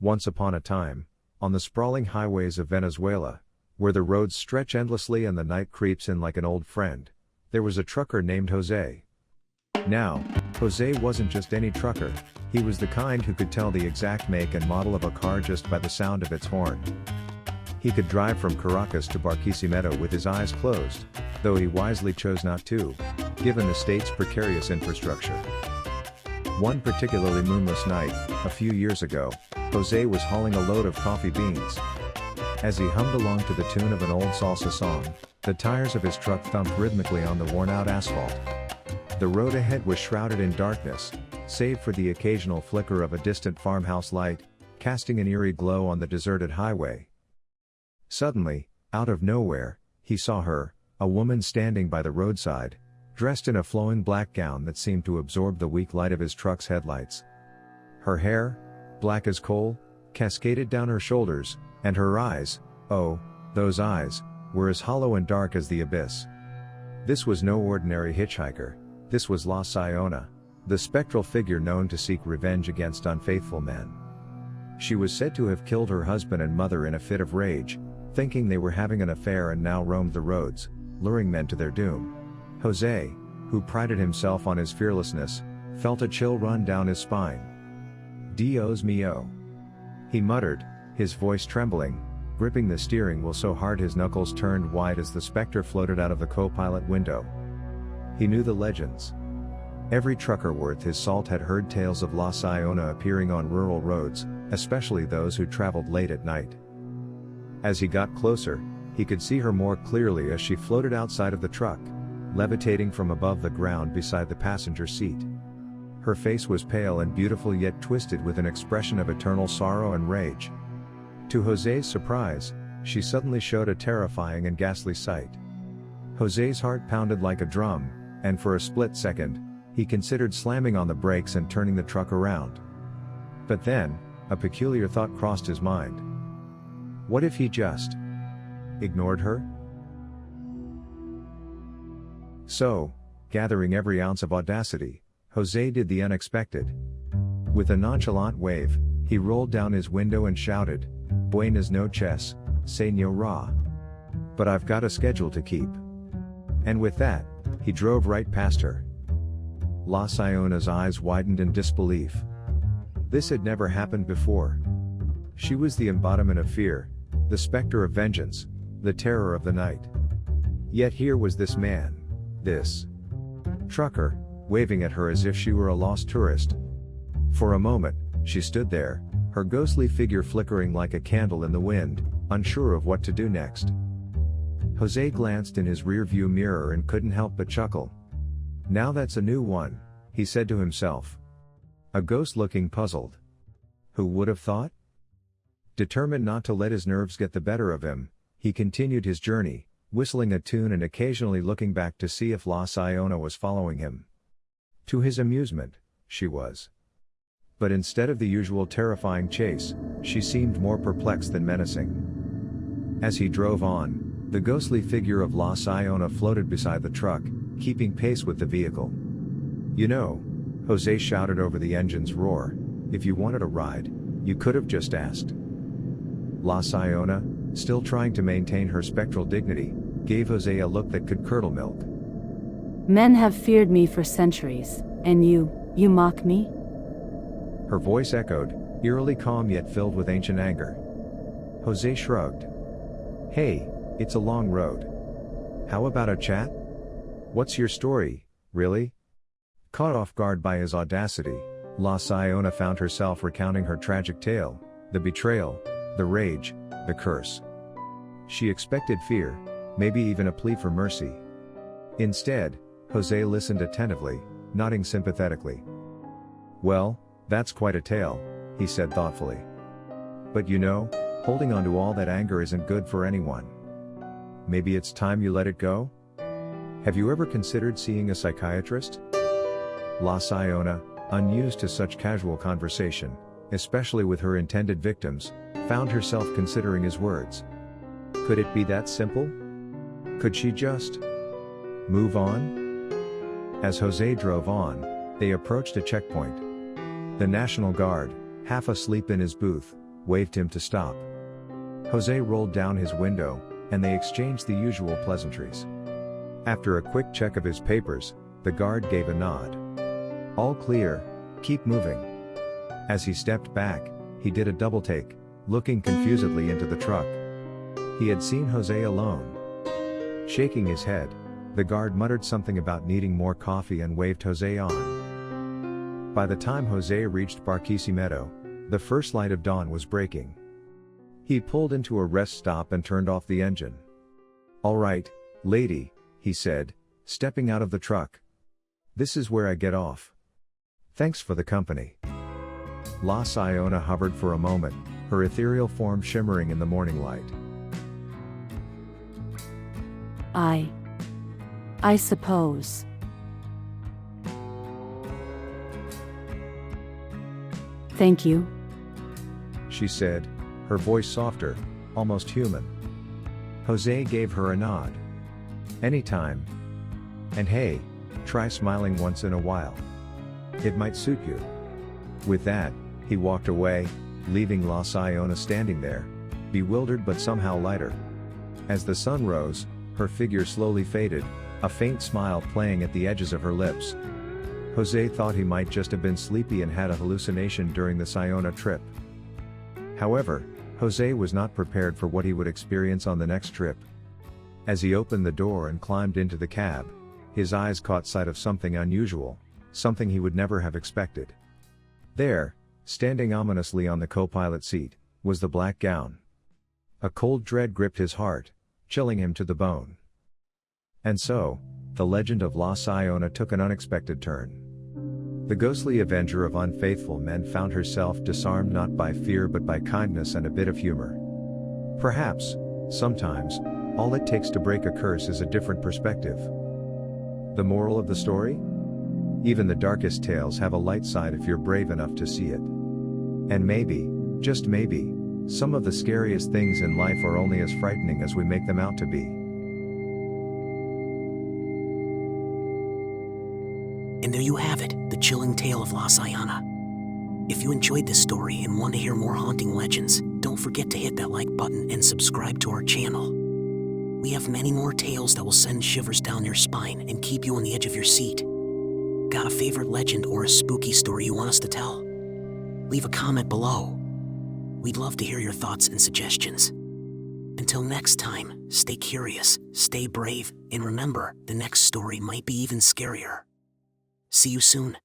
Once upon a time, on the sprawling highways of Venezuela, where the roads stretch endlessly and the night creeps in like an old friend, there was a trucker named José. Now, José wasn't just any trucker, he was the kind who could tell the exact make and model of a car just by the sound of its horn. He could drive from Caracas to Barquisimeto with his eyes closed, though he wisely chose not to, given the state's precarious infrastructure. One particularly moonless night, a few years ago, José was hauling a load of coffee beans. As he hummed along to the tune of an old salsa song, the tires of his truck thumped rhythmically on the worn-out asphalt. The road ahead was shrouded in darkness, save for the occasional flicker of a distant farmhouse light, casting an eerie glow on the deserted highway. Suddenly, out of nowhere, he saw her, a woman standing by the roadside, dressed in a flowing black gown that seemed to absorb the weak light of his truck's headlights. Her hair, black as coal, cascaded down her shoulders, and her eyes, oh, those eyes, were as hollow and dark as the abyss. This was no ordinary hitchhiker, this was La Sayona, the spectral figure known to seek revenge against unfaithful men. She was said to have killed her husband and mother in a fit of rage, thinking they were having an affair, and now roamed the roads, luring men to their doom. José, who prided himself on his fearlessness, felt a chill run down his spine. Dios mío, he muttered, his voice trembling, gripping the steering wheel so hard his knuckles turned white as the specter floated out of the co-pilot window. He knew the legends. Every trucker worth his salt had heard tales of La Sayona appearing on rural roads, especially those who traveled late at night. As he got closer, he could see her more clearly as she floated outside of the truck, levitating from above the ground beside the passenger seat. Her face was pale and beautiful, yet twisted with an expression of eternal sorrow and rage. To José's surprise, she suddenly showed a terrifying and ghastly sight. José's heart pounded like a drum, and for a split second, he considered slamming on the brakes and turning the truck around. But then, a peculiar thought crossed his mind. What if he just ignored her? So, gathering every ounce of audacity, José did the unexpected. With a nonchalant wave, he rolled down his window and shouted, "Buenas noches, señora. But I've got a schedule to keep." And with that, he drove right past her. La Sayona's eyes widened in disbelief. This had never happened before. She was the embodiment of fear, the specter of vengeance, the terror of the night. Yet here was this man, this trucker, waving at her as if she were a lost tourist. For a moment, she stood there, her ghostly figure flickering like a candle in the wind, unsure of what to do next. José glanced in his rear-view mirror and couldn't help but chuckle. Now that's a new one, he said to himself. A ghost looking puzzled. Who would have thought? Determined not to let his nerves get the better of him, he continued his journey, whistling a tune and occasionally looking back to see if La Sayona was following him. To his amusement, she was. But instead of the usual terrifying chase, she seemed more perplexed than menacing. As he drove on, the ghostly figure of La Sayona floated beside the truck, keeping pace with the vehicle. "You know," José shouted over the engine's roar, "if you wanted a ride, you could have just asked." La Sayona, still trying to maintain her spectral dignity, gave José a look that could curdle milk. Men have feared me for centuries, and you mock me? Her voice echoed, eerily calm yet filled with ancient anger. José shrugged. "Hey, it's a long road. How about a chat? What's your story, really?" Caught off guard by his audacity, La Sayona found herself recounting her tragic tale, the betrayal, the rage, the curse. She expected fear, maybe even a plea for mercy. Instead, José listened attentively, nodding sympathetically. "Well, that's quite a tale," he said thoughtfully. "But you know, holding on to all that anger isn't good for anyone. Maybe it's time you let it go? Have you ever considered seeing a psychiatrist?" La Sayona, unused to such casual conversation, especially with her intended victims, found herself considering his words. Could it be that simple? Could she just move on? As José drove on, they approached a checkpoint. The National Guard, half asleep in his booth, waved him to stop. José rolled down his window, and they exchanged the usual pleasantries. After a quick check of his papers, the guard gave a nod. All clear, keep moving. As he stepped back, he did a double take, looking confusedly into the truck. He had seen José alone. Shaking his head, the guard muttered something about needing more coffee and waved José on. By the time José reached Barquisimeto, the first light of dawn was breaking. He pulled into a rest stop and turned off the engine. "All right, lady," he said, stepping out of the truck. "This is where I get off. Thanks for the company." La Sayona hovered for a moment, her ethereal form shimmering in the morning light. I suppose. Thank you, she said, her voice softer, almost human. José gave her a nod. "Anytime. And hey, try smiling once in a while. It might suit you." With that, he walked away, leaving La Sayona standing there, bewildered but somehow lighter. As the sun rose, her figure slowly faded, a faint smile playing at the edges of her lips. José thought he might just have been sleepy and had a hallucination during the Sayona trip. However, José was not prepared for what he would experience on the next trip. As he opened the door and climbed into the cab, his eyes caught sight of something unusual, something he would never have expected. There, standing ominously on the co-pilot seat, was the black gown. A cold dread gripped his heart, chilling him to the bone. And so, the legend of La Sayona took an unexpected turn. The ghostly avenger of unfaithful men found herself disarmed not by fear but by kindness and a bit of humor. Perhaps, sometimes, all it takes to break a curse is a different perspective. The moral of the story? Even the darkest tales have a light side if you're brave enough to see it. And maybe, just maybe, some of the scariest things in life are only as frightening as we make them out to be. And there you have it, the chilling tale of La Sayona. If you enjoyed this story and want to hear more haunting legends, don't forget to hit that like button and subscribe to our channel. We have many more tales that will send shivers down your spine and keep you on the edge of your seat. Got a favorite legend or a spooky story you want us to tell? Leave a comment below. We'd love to hear your thoughts and suggestions. Until next time, stay curious, stay brave, and remember, the next story might be even scarier. See you soon.